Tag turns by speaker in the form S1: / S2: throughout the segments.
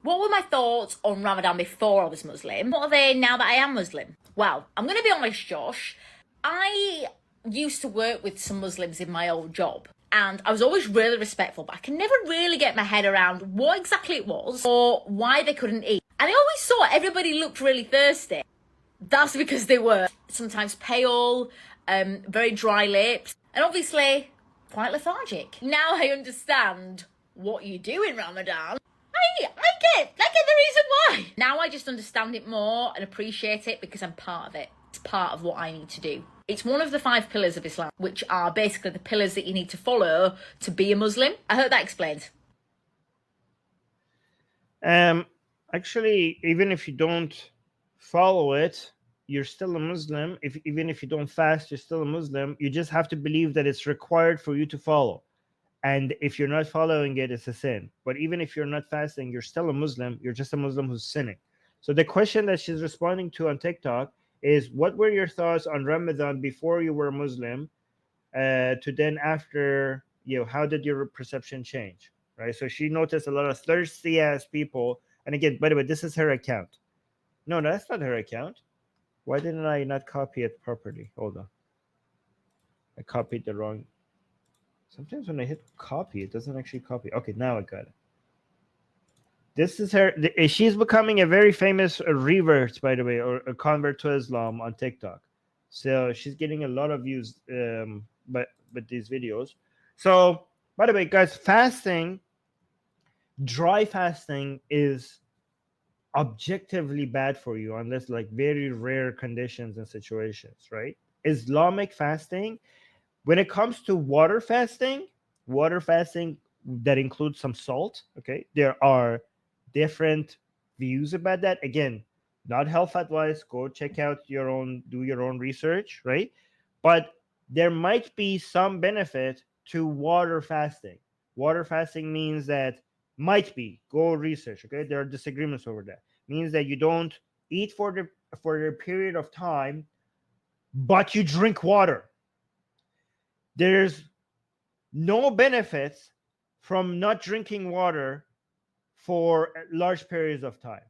S1: What were my thoughts on Ramadan before I was Muslim? What are they now that I am Muslim? Well, I'm going to be honest, Josh. I used to work with some Muslims in my old job, and I was always really respectful, but I can never really get my head around what exactly it was or why they couldn't eat. And I always saw everybody looked really thirsty. That's because they were sometimes pale, very dry lips, and obviously quite lethargic. Now I understand what you do in Ramadan. I get the reason why. Now I just understand it more and appreciate it because I'm part of it. It's part of what I need to do. It's one of the 5 pillars of Islam, which are basically the pillars that you need to follow to be a Muslim. I hope that explains.
S2: Actually, even if you don't follow it, you're still a Muslim. Even if you don't fast, you're still a Muslim. You just have to believe that it's required for you to follow. And if you're not following it, it's a sin. But even if you're not fasting, you're still a Muslim. You're just a Muslim who's sinning. So the question that she's responding to on TikTok is, what were your thoughts on Ramadan before you were a Muslim to then after, how did your perception change? Right? So she noticed a lot of thirsty ass people. And again, by the way, this is her account. No, that's not her account. Why didn't I not copy it properly? Hold on. I copied the wrong. Sometimes when I hit copy, it doesn't actually copy. Okay, now I got it. This is her. She's becoming a very famous revert, by the way, or a convert to Islam on TikTok. So she's getting a lot of views but these videos. So, by the way, guys, fasting, dry fasting is objectively bad for you unless like very rare conditions and situations, right? Islamic fasting, when it comes to water fasting that includes some salt, okay, there are different views about that. Again, not health advice. Go check out do your own research, right? But there might be some benefit to water fasting. Water fasting means that go research, okay? There are disagreements over that. Means that you don't eat for a period of time, but you drink water. There's no benefits from not drinking water for large periods of time.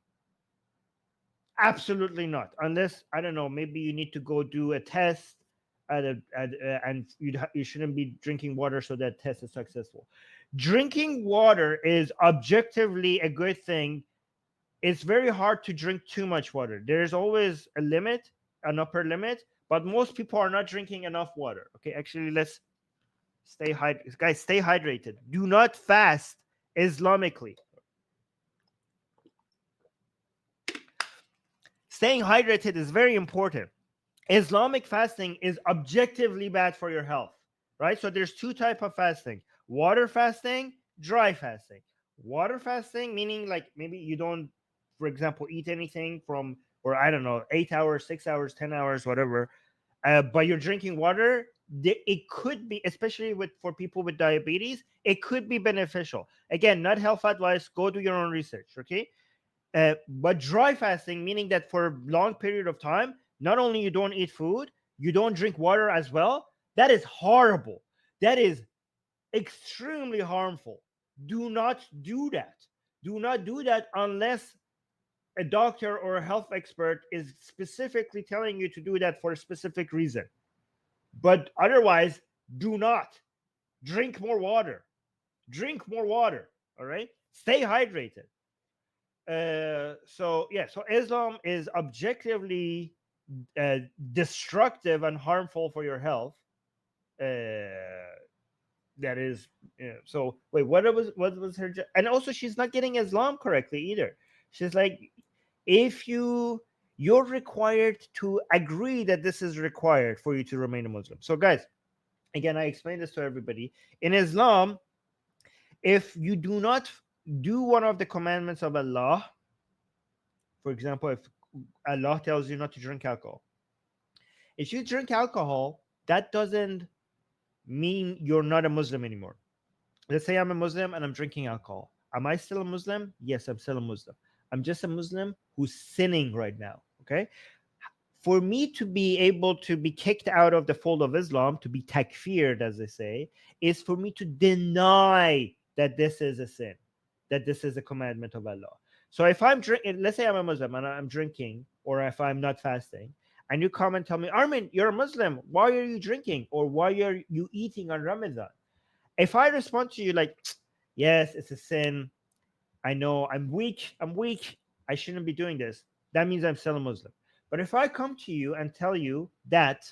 S2: Absolutely not. Unless, I don't know, maybe you need to go do a test and you shouldn't be drinking water so that test is successful. Drinking water is objectively a good thing. It's very hard to drink too much water. There's always a limit, an upper limit, but most people are not drinking enough water. Okay, actually, let's stay hydrated. Guys, stay hydrated. Do not fast Islamically. Staying hydrated is very important. Islamic fasting is objectively bad for your health, right? So there's 2 types of fasting: water fasting, dry fasting. Water fasting, meaning like maybe you don't, for example, eat anything from, or I don't know, 8 hours, 6 hours, 10 hours, whatever, but you're drinking water. It could be, especially for people with diabetes, it could be beneficial. Again, not health advice. Go do your own research, okay? But dry fasting, meaning that for a long period of time, not only you don't eat food, you don't drink water as well. That is horrible. That is extremely harmful. Do not do that. Do not do that unless a doctor or a health expert is specifically telling you to do that for a specific reason. But otherwise, do not. Drink more water. Drink more water. All right? Stay hydrated. So Islam is objectively destructive and harmful for your health. That is, so wait, what was her? And also, she's not getting Islam correctly either. She's like, if you're required to agree that this is required for you to remain a Muslim. So guys, again, I explained this to everybody. In Islam, if you do not do one of the commandments of Allah, for example, if Allah tells you not to drink alcohol, if you drink alcohol, that doesn't mean you're not a Muslim anymore. Let's say I'm a Muslim and I'm drinking alcohol. Am I still a Muslim? Yes, I'm still a Muslim. I'm just a Muslim who's sinning right now, okay? For me to be able to be kicked out of the fold of Islam, to be takfired, as they say, is for me to deny that this is a sin, that this is a commandment of Allah. So if I'm drinking, let's say I'm a Muslim and I'm drinking, or if I'm not fasting, and you come and tell me, Armin, you're a Muslim. Why are you drinking? Or why are you eating on Ramadan? If I respond to you like, yes, it's a sin. I know I'm weak. I'm weak. I shouldn't be doing this. That means I'm still a Muslim. But if I come to you and tell you that,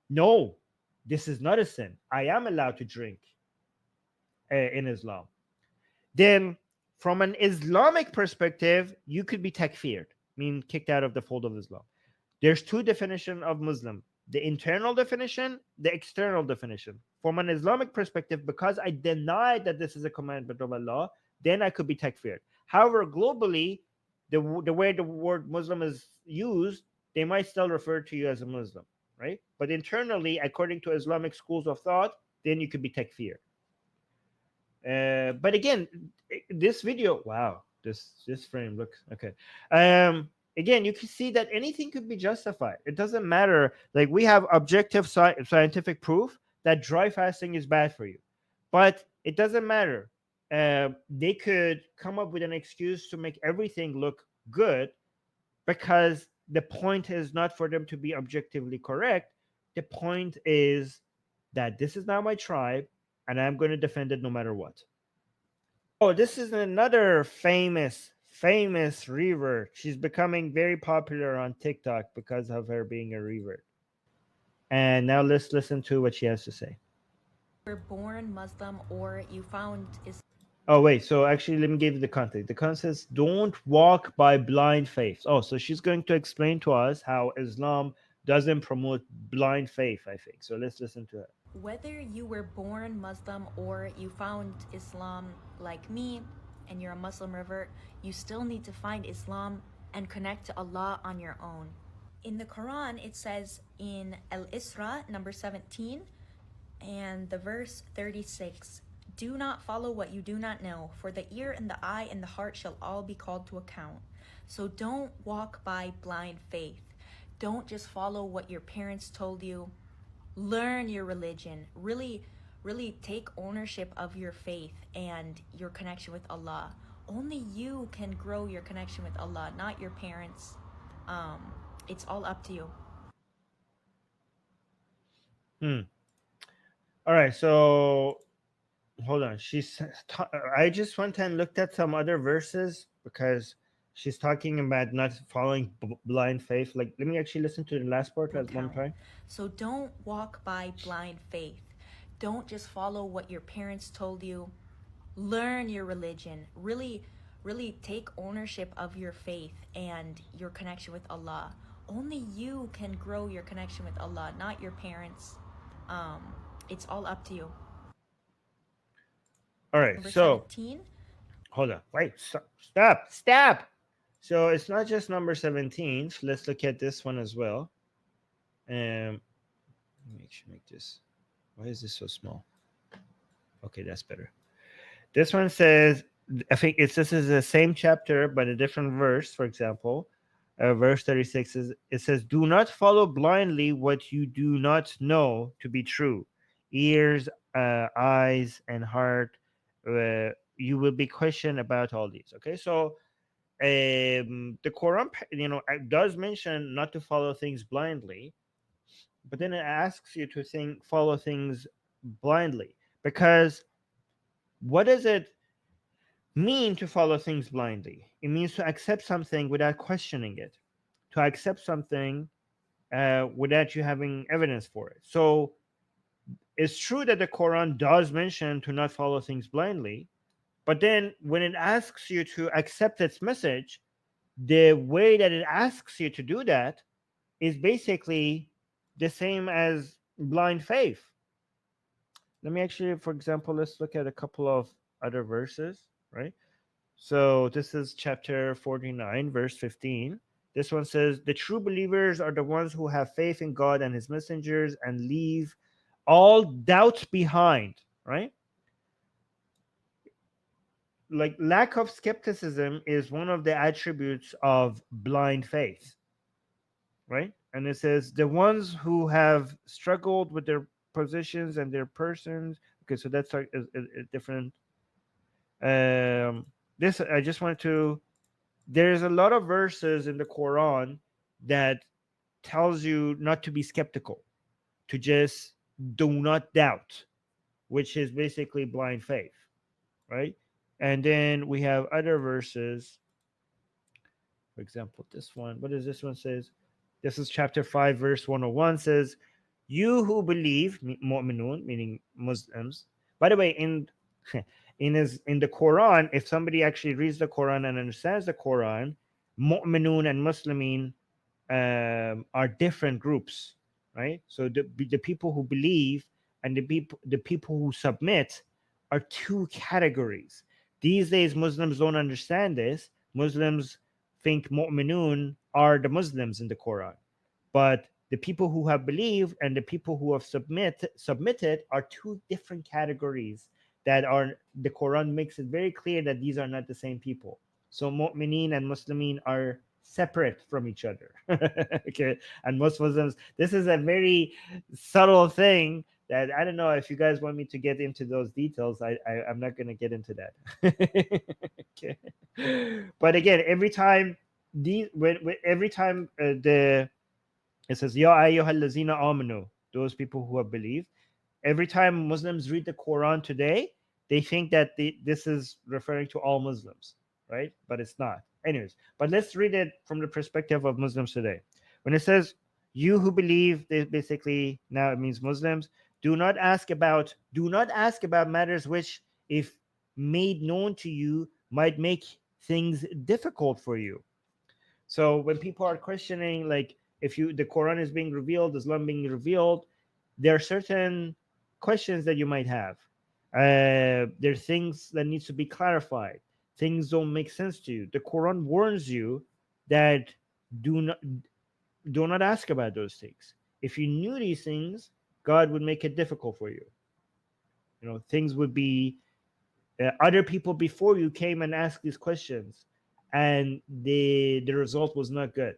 S2: no, this is not a sin. I am allowed to drink in Islam. Then, from an Islamic perspective, you could be takfired, mean kicked out of the fold of Islam. There's two definitions of Muslim: the internal definition, the external definition. From an Islamic perspective, because I deny that this is a commandment of Allah, then I could be takfired. However, globally, the way the word Muslim is used, they might still refer to you as a Muslim, right? But internally, according to Islamic schools of thought, then you could be takfir. But again, this video, wow, this frame looks okay. Again, you can see that anything could be justified. It doesn't matter. Like, we have objective scientific proof that dry fasting is bad for you, but it doesn't matter. They could come up with an excuse to make everything look good, because the point is not for them to be objectively correct. The point is that this is not my tribe, and I'm going to defend it no matter what. Oh, this is another famous revert. She's becoming very popular on TikTok because of her being a revert. And now let's listen to what she has to say.
S3: You're born Muslim or you found is.
S2: Oh, wait. So actually, let me give you the context. The context says, don't walk by blind faith. Oh, so she's going to explain to us how Islam doesn't promote blind faith, I think. So let's listen to her.
S3: Whether you were born Muslim or you found Islam like me and you're a Muslim revert, you still need to find Islam and connect to Allah on your own. In the Quran, it says in Al-Isra, number 17, and the verse 36, do not follow what you do not know, for the ear and the eye and the heart shall all be called to account. So don't walk by blind faith. Don't just follow what your parents told you. Learn your religion. Really take ownership of your faith and your connection with Allah. Only you can grow your connection with Allah, not your parents. It's all up to you.
S2: All right, so hold on. I just went and looked at some other verses because she's talking about not following blind faith. Like, let me actually listen to the last part at one time.
S3: So don't walk by blind faith. Don't just follow what your parents told you. Learn your religion. Really take ownership of your faith and your connection with Allah. Only you can grow your connection with Allah, not your parents. It's all up to you.
S2: All right,
S3: Number
S2: so
S3: 17.
S2: Hold on, wait, stop. So it's not just number 17. Let's look at this one as well. Let me actually make this. Why is this so small? Okay, that's better. This one says, I think this is the same chapter but a different verse. For example, verse 36 is, it says, do not follow blindly what you do not know to be true. Ears, eyes, and heart, you will be questioned about all these. Okay, so the Quran, does mention not to follow things blindly, but then it asks you to follow things blindly, because what does it mean to follow things blindly? It means to accept something without questioning it, to accept something without you having evidence for it. So it's true that the Quran does mention to not follow things blindly, but then when it asks you to accept its message, the way that it asks you to do that is basically the same as blind faith. Let me actually, for example, let's look at a couple of other verses, right? So this is chapter 49, verse 15. This one says, the true believers are the ones who have faith in God and his messengers and leave all doubt behind, right? Like, lack of skepticism is one of the attributes of blind faith, right? And it says the ones who have struggled with their positions and their persons. Okay, so that's a different. this I just wanted to. There's a lot of verses in the Quran that tells you not to be skeptical, to just do not doubt, which is basically blind faith, right? And then we have other verses. For example, this one. What does this one says? This is chapter 5, verse 101 says, "You who believe, mu'minun, meaning Muslims." By the way, in the Quran, if somebody actually reads the Quran and understands the Quran, mu'minun and muslimin are different groups, right? So the people who believe and the people who submit are two categories. These days, Muslims don't understand this. Muslims think mu'minun are the Muslims in the Quran, but the people who have believed and the people who have submitted are two different categories that are, the Quran makes it very clear that these are not the same people. So mu'mineen and muslimin are separate from each other. Okay, and most Muslims, this is a very subtle thing that I don't know if you guys want me to get into those details. I'm not going to get into that. Okay, but again, every time every time the it says ya ayyuhallazina amanu, those people who have believed. Every time Muslims read the Quran today, they think that this is referring to all Muslims, right? But it's not. Anyways, but let's read it from the perspective of Muslims today. When it says you who believe, basically now it means Muslims. Do not ask about matters which, if made known to you, might make things difficult for you. So when people are questioning, like, if the Quran is being revealed, Islam being revealed, there are certain questions that you might have. There are things that needs to be clarified. Things don't make sense to you. The Quran warns you that do not do not ask about those things. If you knew these things, God would make it difficult for you. Things would be, other people before you came and asked these questions, and the result was not good.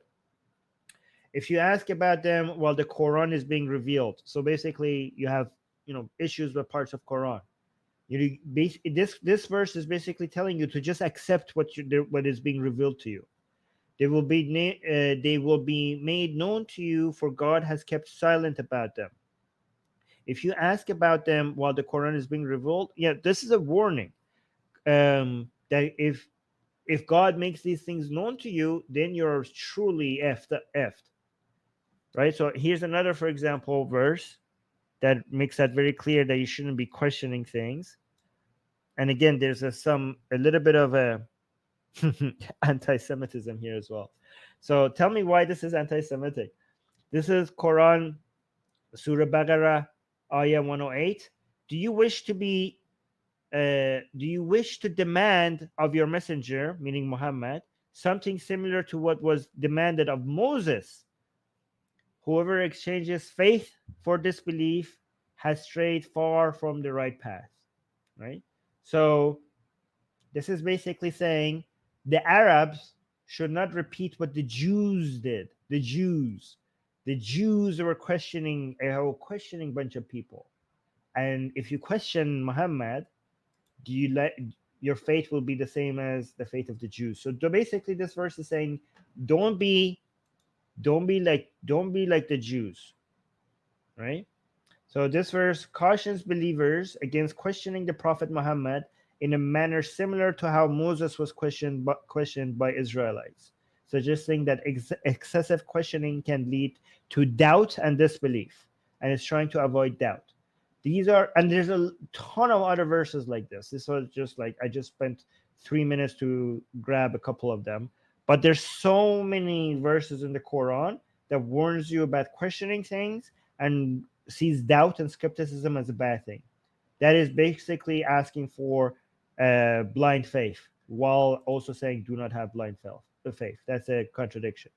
S2: If you ask about them while the Quran is being revealed, so basically you have issues with parts of Quran. This verse is basically telling you to just accept what is being revealed to you. They will be made known to you, for God has kept silent about them. If you ask about them while the Quran is being revealed, yeah, this is a warning, that if God makes these things known to you, then you're truly effed. Right? So here's another, for example, verse that makes that very clear, that you shouldn't be questioning things. And again, there's a little bit of a anti-Semitism here as well. So tell me why this is anti-Semitic. This is Quran, Surah Baqarah, Ayah 108. Do you wish to demand of your messenger, meaning Muhammad, something similar to what was demanded of Moses? Whoever exchanges faith for disbelief has strayed far from the right path. Right? So this is basically saying the Arabs should not repeat what the Jews did. The Jews were questioning a questioning bunch of people. And if you question Muhammad, do you let your faith will be the same as the faith of the Jews? So basically, this verse is saying, don't be like the Jews, right? So this verse cautions believers against questioning the Prophet Muhammad in a manner similar to how Moses was questioned by Israelites, suggesting that excessive questioning can lead to doubt and disbelief, and it's trying to avoid doubt. And there's a ton of other verses like this. This was just like, I just spent 3 minutes to grab a couple of them, but there's so many verses in the Quran that warns you about questioning things and sees doubt and skepticism as a bad thing. That is basically asking for blind faith, while also saying do not have blind faith. That's a contradiction.